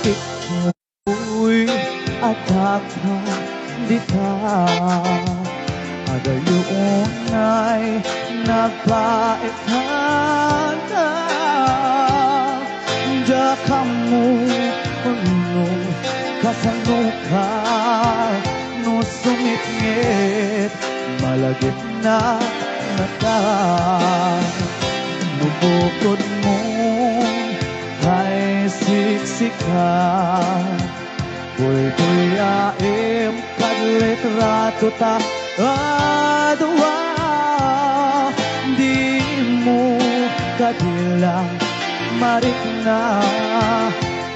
ito'y ataka dita. Adayon ay nagpaikanta. Diya ka mo punong kasanuka. No sumit-ngit malagit na mata. Nubukod mo ay siksikan. Buy-buyaim kadlitrato ta adwa. Di mo kadilang marikna.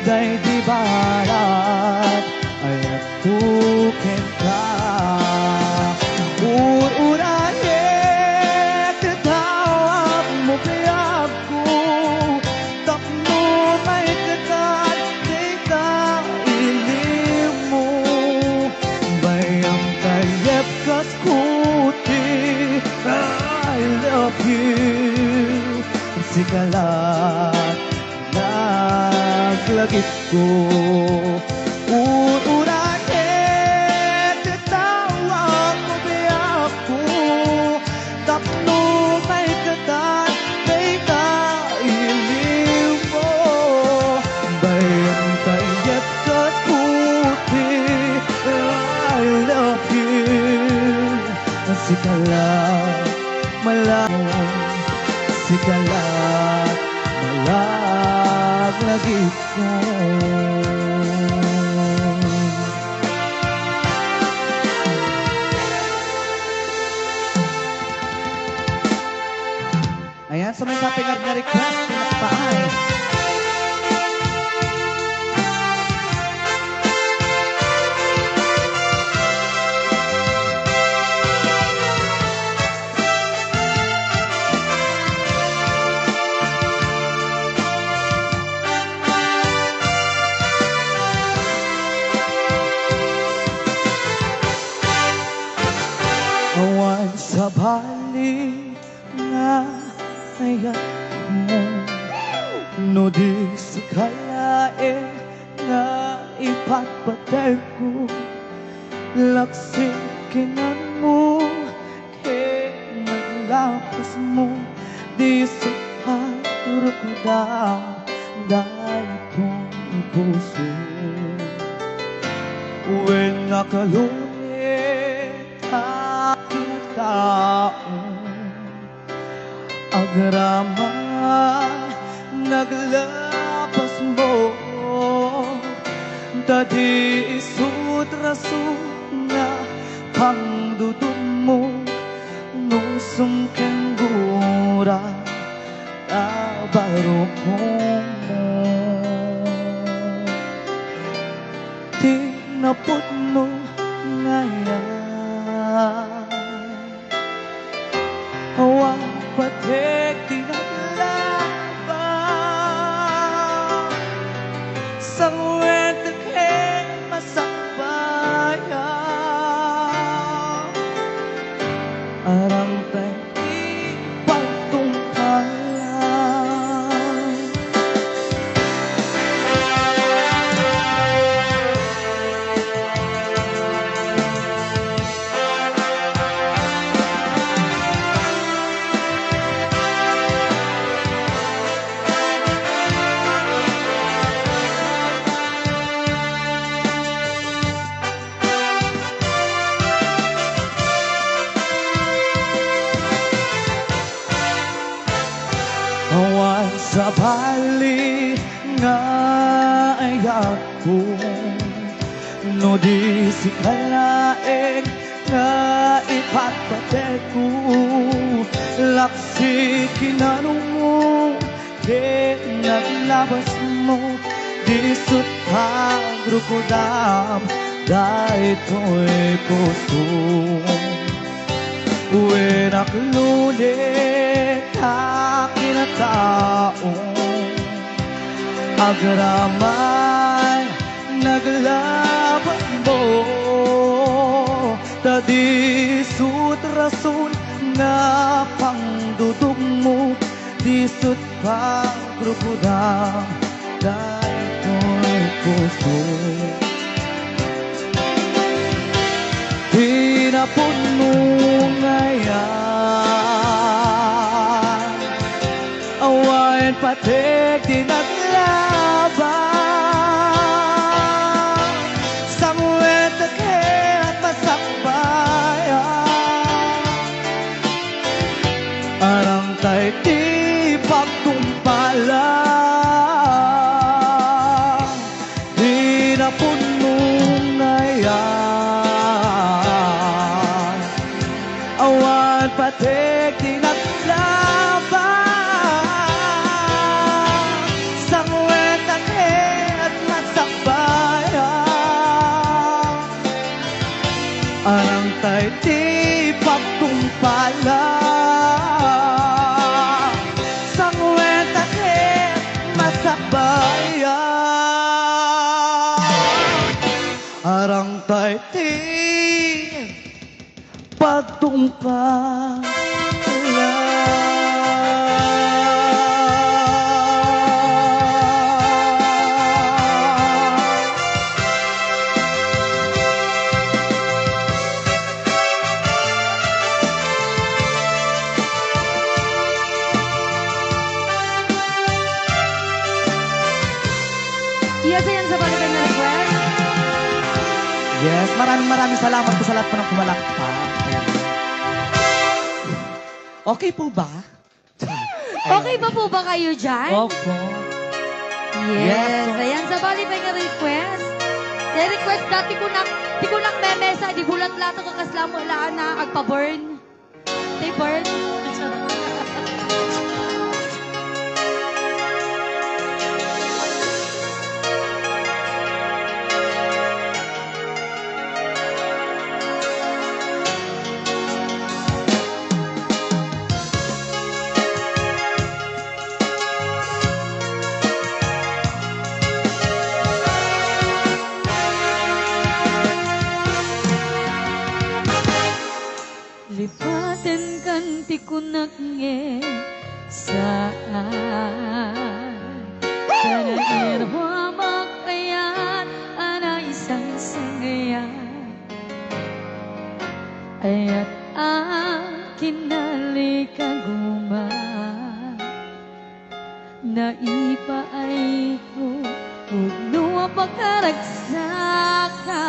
Day di barat ay atukin ka. Ur-urayet tawag mo kaya ko. Takmo may kagat kay kailin mo. Bayang kayep kas kuti. I love you. Sikalat naglagit ko. Ur-urayet tawag mo kaya ko. Takno may kagat kay kailin mo. Bayang kayep kas kuti. I love you. Sikalat malaw. Sikalat malaglagit ko. Ayan, sa may kapingag na request, pinakpaay. Awan sa bali nga ayat mo. No di sikalae nga ipagpatay ko. Laksik kinan mo kay naglapas mo. Di sa harap na dahil itong puso. Uwing nakalulit aking taong agrama naglapas mo. Dadi isut raso na pangdudum mo. Nusum kang gura abaro mo. Tinapot mo ngayon. Awang patek tinaglaban. Sang wento kay masakbayan. Arang tayo ipagtungkalan. Awan sa bali nga ayat ko. No di sikalaeng nga ipagpatay ko. Laksi kinanong mo kay naglabas mo. Di sut pagrukodam dahil ito'y puso. Uwi naklulit akin na taong agraman naglaban mo. Tadi sut rason na pangdudog mo. Di sut pagrukodam dahil ito'y puso. puno ngayon. Awayan patik di naglaban. Samuel takhe at masakbayan. Arang tayo di pagtumpalang. Di na puno ngayon. Awan patik di naglaban. Samuel takhe at magsakbayan. Arang tayo di pagtumpalang. Samuel takhe at magsakbayan. Arang tayo di pagtumpalang. Yes, ayan sa balikan na request. Yes, maraming salamat po sa lahat po ng pumalakpak. Okay po ba? Okay ba po ba kayo dyan? Opo. Yes, ayan sa balikan na request. Request dati ko nak memesa, di bulat lato ka kaslamo laan na agpa-burn. They burn. Lipatan kanti ko nge saan sana irwa makayan ana isang sangayan ayat akin nalikaguma naipa ay ko ugno pagkaragsaka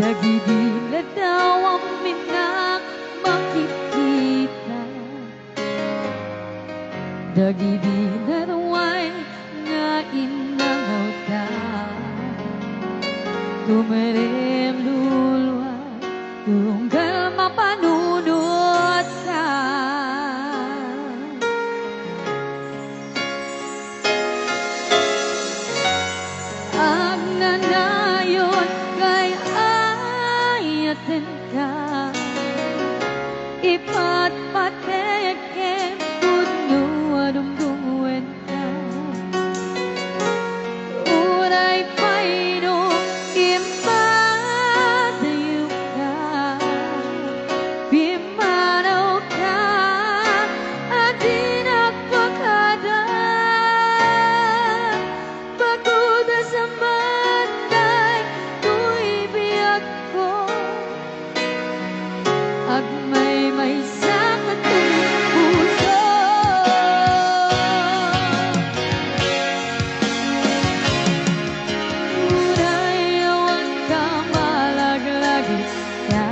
Dagidila daw ang minak makikita Dagidila raway nga inangaw ka Tumerem lulwa tunggal mapanunod ka Ang nanayon kay ayatin ka ipatpateken kuno adumdumuin ka uray paino imadayo ka bimanaw ka adin agpakada pagkuda sa matay tuibiyag ko agmay may sakit ng puso Urayawan ka malaglagit ka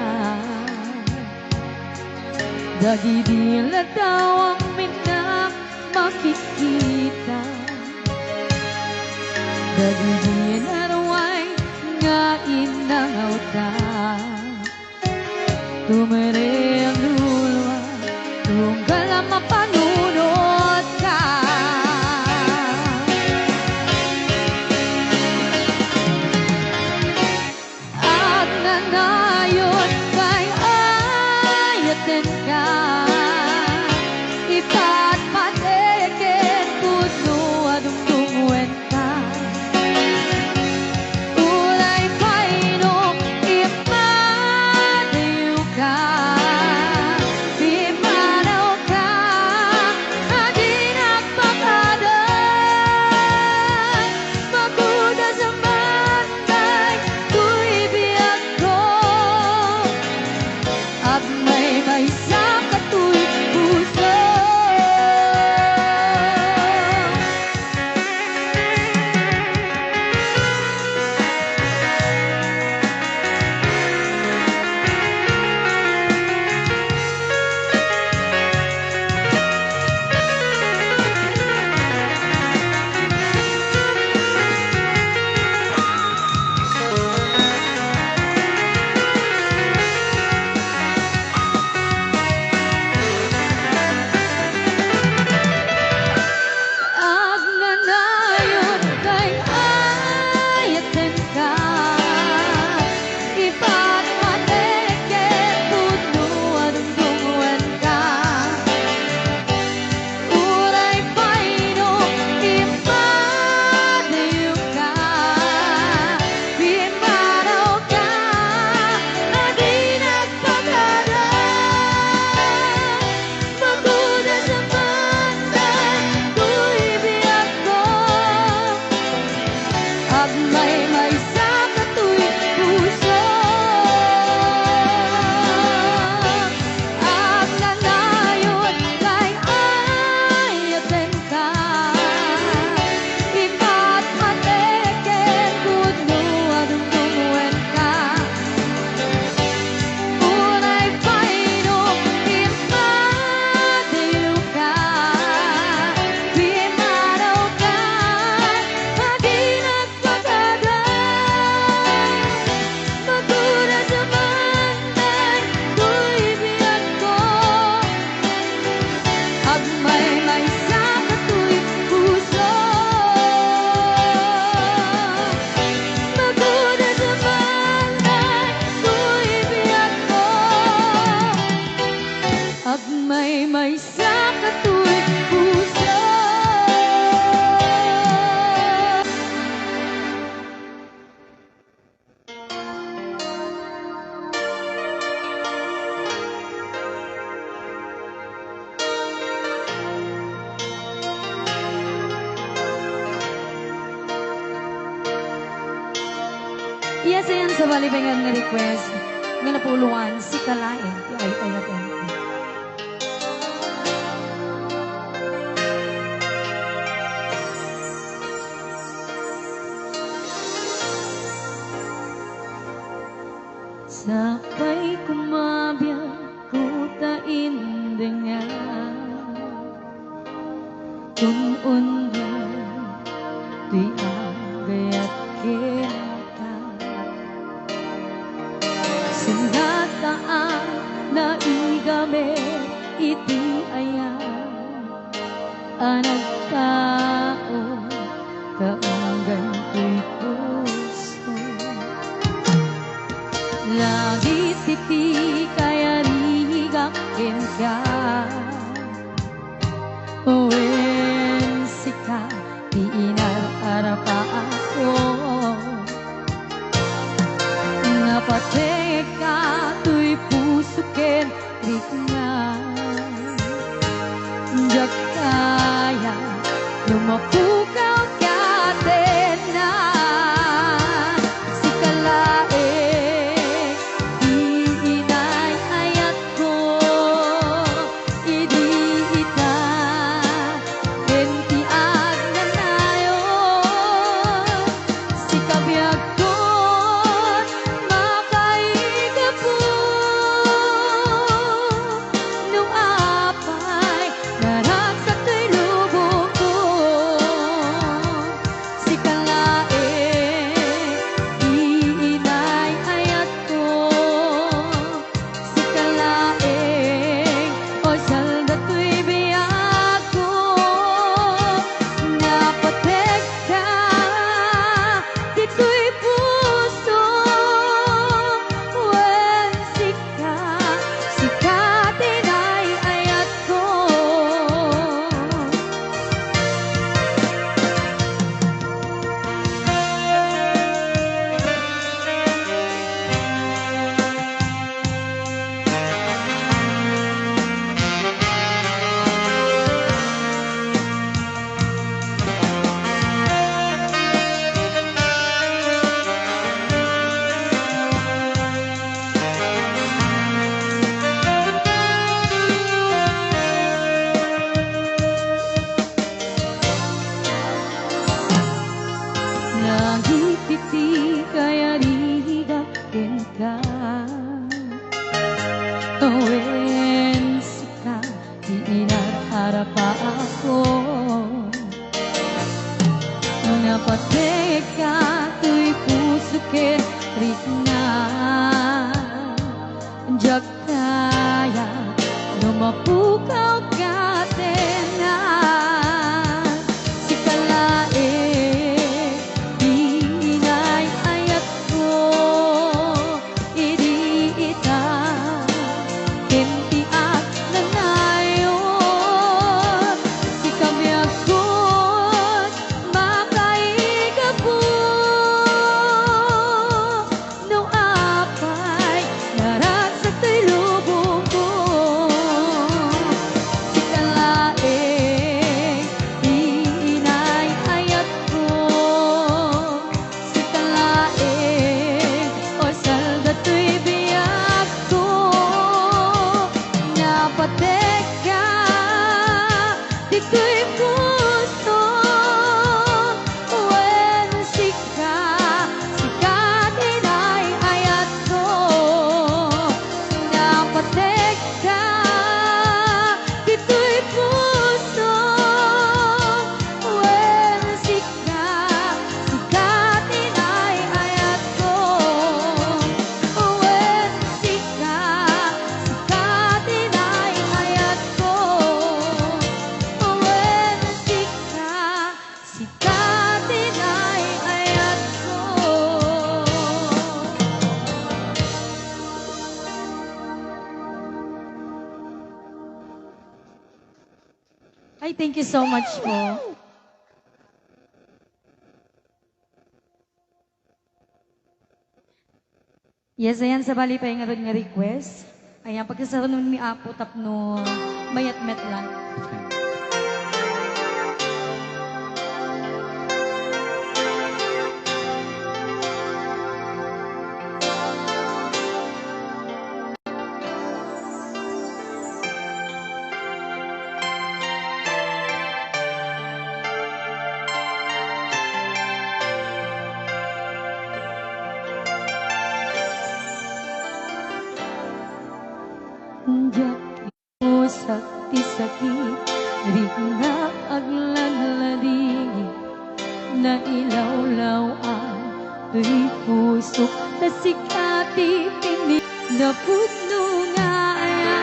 Dagidila daw ang minak makikita Dagidila raway nga inangaw ka Tumerem lulwa tunggal ang mapanunod ka At nanayon kay ayatin ka ipatpateken kuno adumdumuin ka Ulay paino imadayo ka Bimanaw ka bali ba nga request, nga napuluan, si Kalain, ay natin. Sapay kumabiyang kutain dengan kung undo di agayat kita sinataan na igame iti ayan anak tao kaunggan ko'y puso lagi titi kaya rigak ka Wen sika di inararapa ako napateka tuy pusukin ritna jak kaya lumapukaw ka din na si kalae inay ayat ko idi ita enti ag nanayo si kabyag ko makaiga po nung apay naragsak to'y lubog ko si kalae inay ayat ko si kalaeng o salda to'y biyak ko napatek ka di ko'y puso wen sikatin ay ayat ko nagititi kaya rigakin ka wen sika di inararapa ako napateka tuy pusukin ritna jak kaya lumapukaw ka din na si kalae inay ayat ko idi ita enti at nanayo si kabyag ko makaiga po nung apay naragsak to'y lubog ko si kalae inay ayat ko si kalae o salda to'y biyak ko napatek ka di ko'y puso wen sikatin ay ayat ko napatek ka di ko'y puso wen sikatin ay ayat ko wen sikatin ay ayat ko wen sikatin ay ayat ko. Ay, thank you so much po. Yes, ayan sa bali pa nga ron nga request. Ayan, pagkasaroon nun ni Apo tapno mayat met lang. Diyak mo sakti sakit, di na agladlading, na ilawlaw ang puso, na sikati pinig, na puno nga ayan.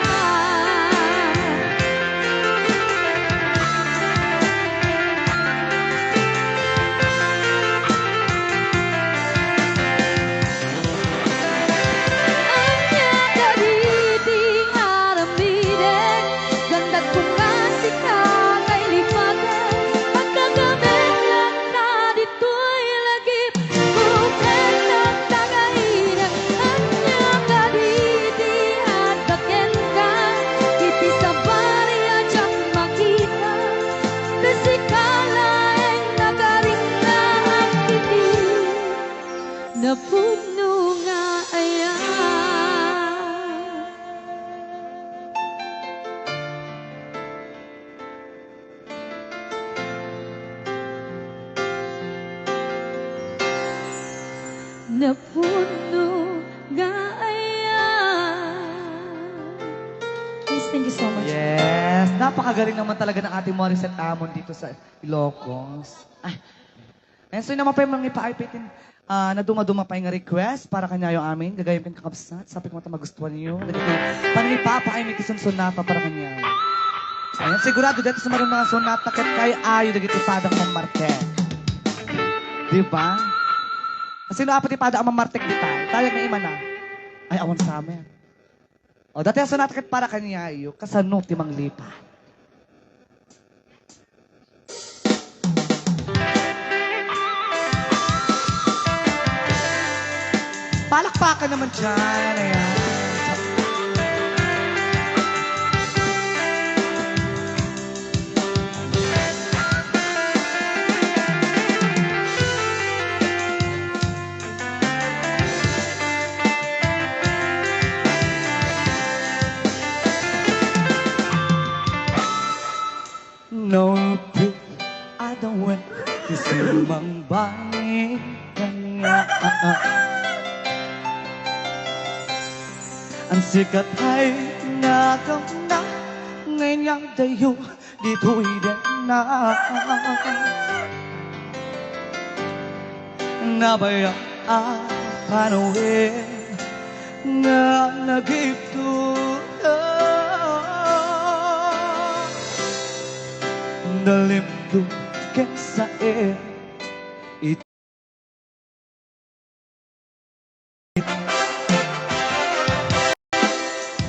Napuno nga ayan. Napuno nga ayan. Please, thank you so much. Yes, napakagaling naman talaga ng ating Morissette Amon dito sa Ilocos. And so naman pa yung mga ipaipitin na dumaduma pa yung request para kanya yung amin. Gagayang kakabsat. Sabi ko mata magustuhan niyo. Panipapa ay may kisonsonata para kanya. Ayan, sigurado dito sa marunong mga sonata kat kay ayo dagiti padang mamartek. Di ba? Sino apat ipada ang mamartek dito? Tayag na ima na. Ay, awan sa amin. O, dati ang sonata kat para kanya ayo. Kasano timang lipa. Palakpakan naman dyan. Ayan. No, I don't want to see mang bangin kanya. Ang sikat ay nagamna, ngayong dayo dito'y din na. Nabaya ang panawin na nagipto na. Nalimdo kensa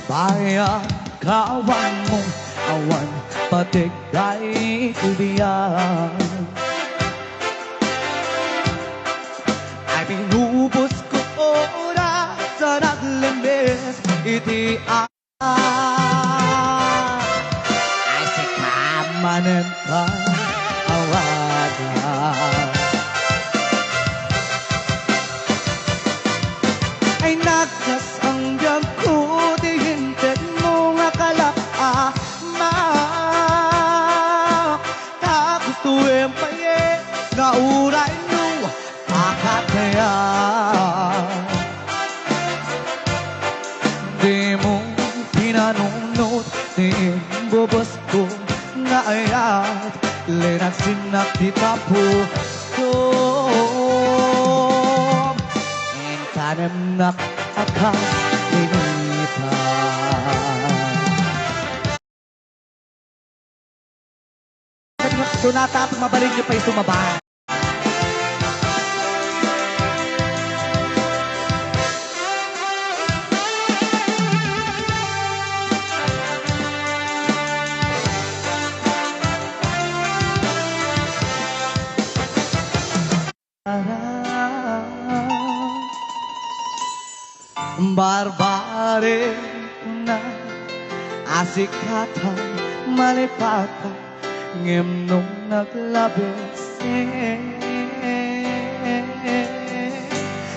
Baya kawan mo awan patigay kubiyan. Ay pinubos ko oras sa naglimbis iti ay si kamanen ka awagan. Ay nagkas ang biyag ko dihinted mo nga kalapa ma. Tapos tuwing paye nga uray nung akataya. Di mo pinanunod di bubos ko nga ayat linagsinak di tapuso. Tanem nak akan hinipan. Sonata at mabalik niyo pa yung sumaba. Barbare na asikatan malipatan ngem nung naglabis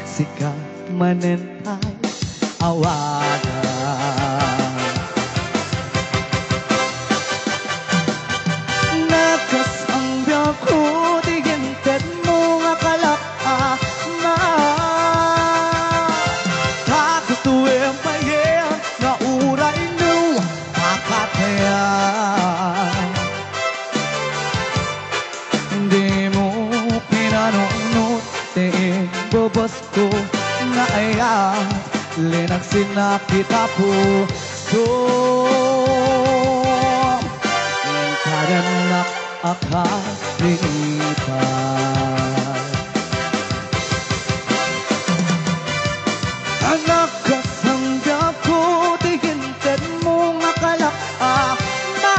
sika manentay awagan. Nakas ang biyag ko diginted mo nga kalapa na. Tuwing paye na uray nyo kita puso. Kadanak akalipan. Anak kasanggap ko, tigintan mo nga kalak na.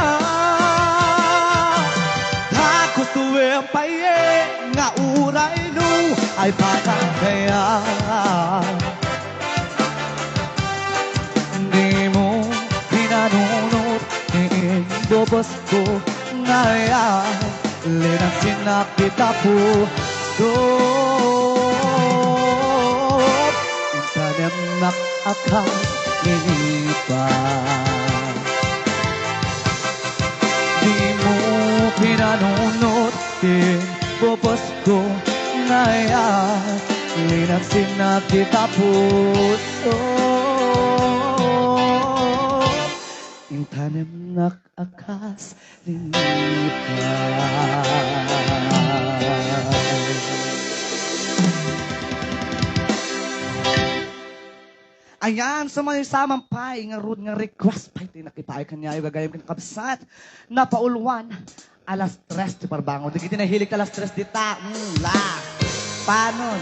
Takot tuwing paye, nga uray no, ay patang kaya. Hindi mo pinanunod, bobos ko ngayon, linasin na kita puso. Intanem nakakalipan. Di mo pinanunod, bobos ko ngayon, linasin na kita puso. Intanem nakakas Ayan, sa mga samang pay, nga rood nga request pay, tinakipay kanya yung gagayang kinakabsat na paulwan, alas 3 di parbangon. Di kita nahilig alas 3 di ta, la, panon.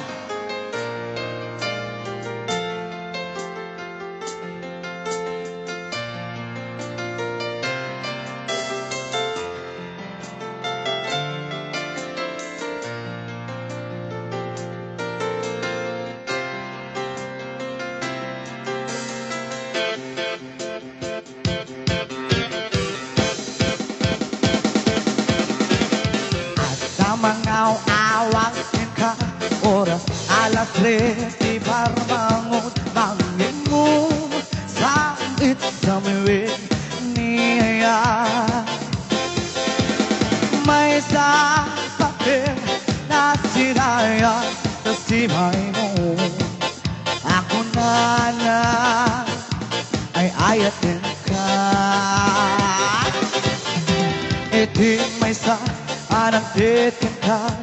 Mangaw-awang ka oras alas 3 di parmangon bangin mo sangit sa miwin niya may sa papel na sinaya sa simay mo ako na ay ayatin ka itin may sa anang titin ka,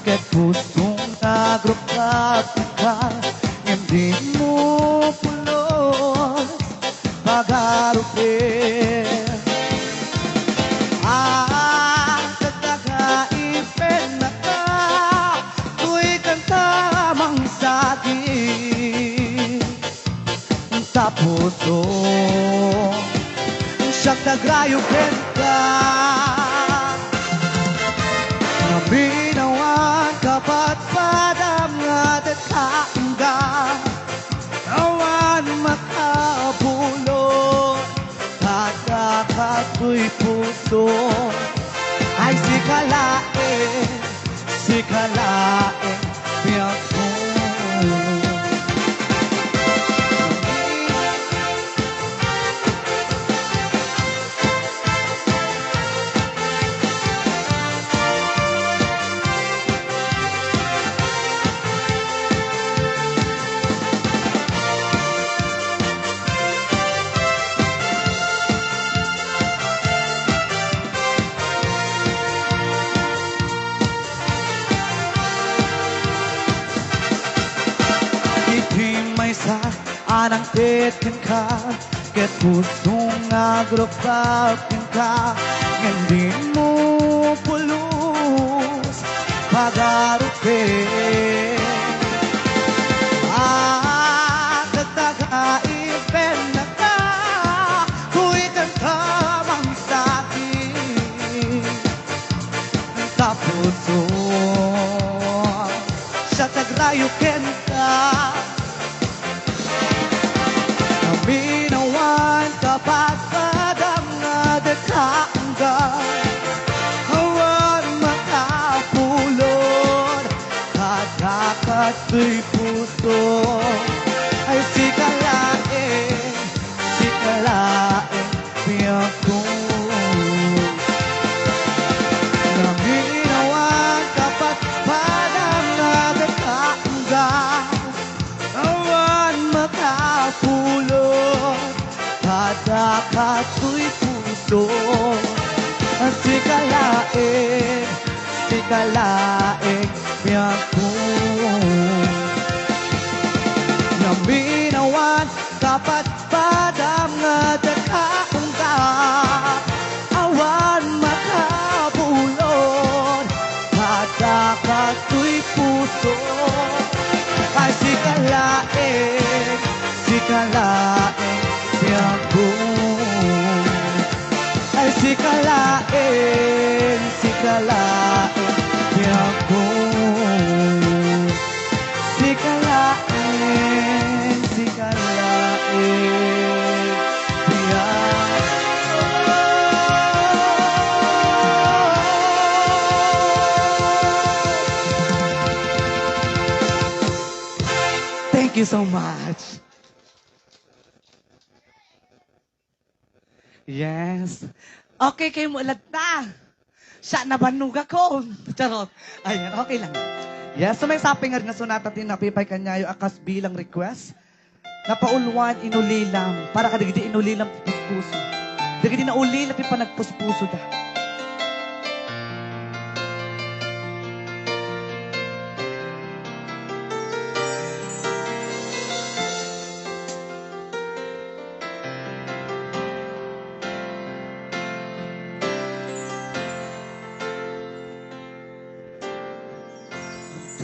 ket pusong nagrupkat ka, hindi mo pulos pag-arupin. Kagagaipin na ka, tu'y kantamang saging, sa puso, siyang nagrayupin ka. Binawan kapat padam nga dekangga awan makabulot Kagakato'y puso ay sikalain biyang ko sa anang titin ka, ket pusong agrupapin ka, hindi mo pulos pag-arupin. Nagtagaipin na ka, ku'y kantamang sa'kin, sa puso siya tagrayukin ka. Binawan kapat padam nga dekangga awan makapulod Kagakato'y puso ay sikalain biyang ko na binawan kapat padam nga dekangga awan makapulod Kagakato'y puso ang sikalain biyang ko na binawan kapat kalaing tiyako. Ay si kalaing tiyako. Si kalaing Thank you so much. Yes. Okay, kayo mo ulat na. Siya na banug ako. Charot. Ayan, okay lang. Yes, so may sapingar nga sunata tin napipay kanyayo akas bilang request. Napaulwan inulilam. Para ka digdi inulilam ti puspuso. Digdi na ulilam ti panagpuspuso da.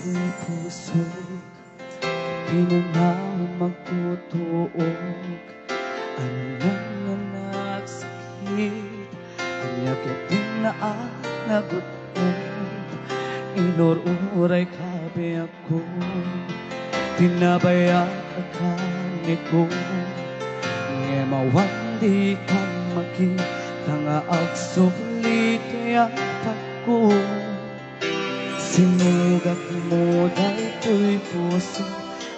Ito'y puso, di na nga magtutuog. Ang nagsakit, ang yakit din na nagutom. Inururay kabi ako, tinabayat akani ko. Ngemawan di kang makita nga agsulit yapat ko. Sinugat mo dahil puso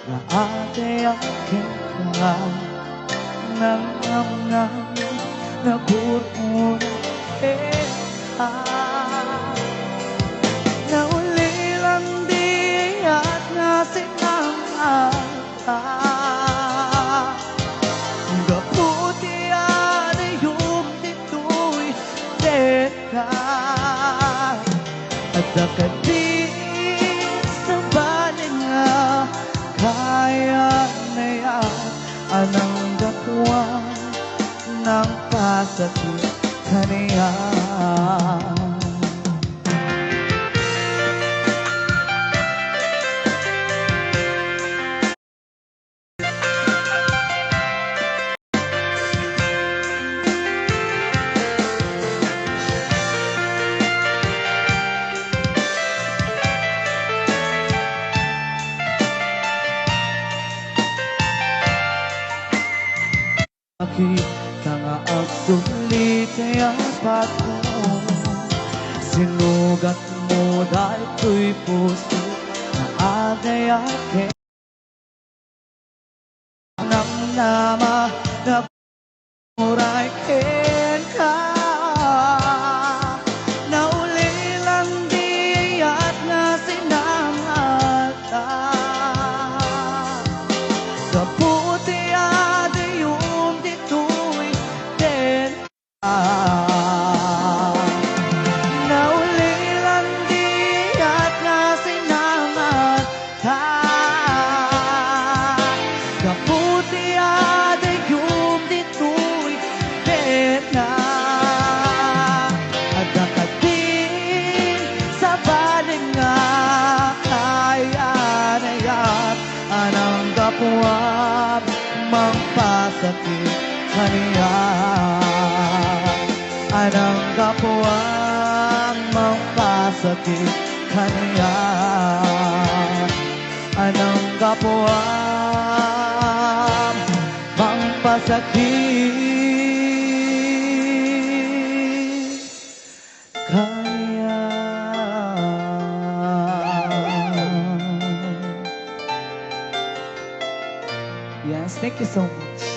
na ate akin ka. Nangam-ngam na burura ka. Naulilang di at nasinama ka. Gaputi ada yung dito'y teka. At dakating sa baling nga kaya na yan anang dakwa ng pasakit kaniya. Nakita nga ang sulit kaya pato. Sinugat mo dahil ko'y puso na agay-agay. Namnama na muray ka. Naulilang di at nasinangat ka. Kaputi ade yung dito'y tena. Naulilang di at nasinangat ka. Kaputi ade yung dito'y tena. At nakating sa baling nga kaya na yan anang kapuwag magpasakit kaniya. Anang kapuwag magpasakit kaniya. Anang kapuwag magpasakit kaniya. Yes, thank you so much.